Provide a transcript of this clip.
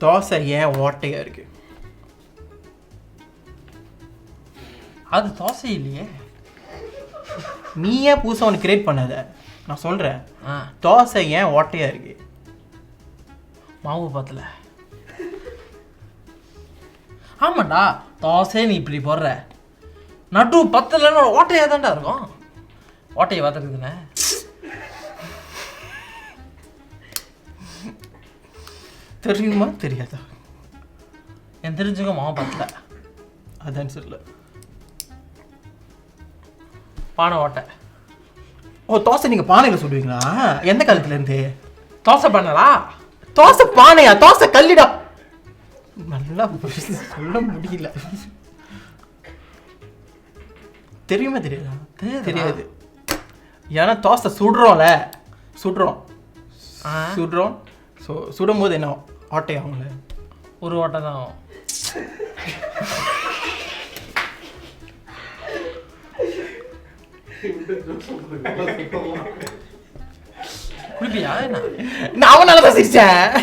தோசை ஏன் ஓட்டையாக இருக்கு? அது தோசை இல்லையே. நீ ஏன் புதுசாக ஒன்று கிரியேட் பண்ணாத, நான் சொல்கிறேன். தோசை ஏன் ஓட்டையாக இருக்கு? மாவு பத்தல. ஆமாண்டா, தோசை நீ இப்படி போடுற, நட்டு பத்தலைன்னு ஓட்டையாக தான்டா இருக்கும். ஓட்டையை பார்த்துருக்குதுண்ணே. தெரியுமா தெரியாதா? என் தெரிஞ்சுக்க மாவு பத்தல. அதான் சொல்லல. பானை ஓட்டை. ஓ, தோசை நீங்கள் பானையில் சுடுவீங்களா? எந்த காலத்துலேருந்து? தோசை பண்ணலா? தோசை பானையா? தோசை கல்லிடா. நல்லா சொல்ல முடியல. தெரியுமா தெரியாதா? தெரியாது. ஏன்னா தோசை சுடுறோம்ல, சுடுறோம். ஸோ சுடும் போது என்ன ஓட்டை ஆகும்ல? ஒரு ஓட்டை தான் ஆகும். குளிப்பியா என்ன? நான் அவனால தான் சிரிச்சேன்.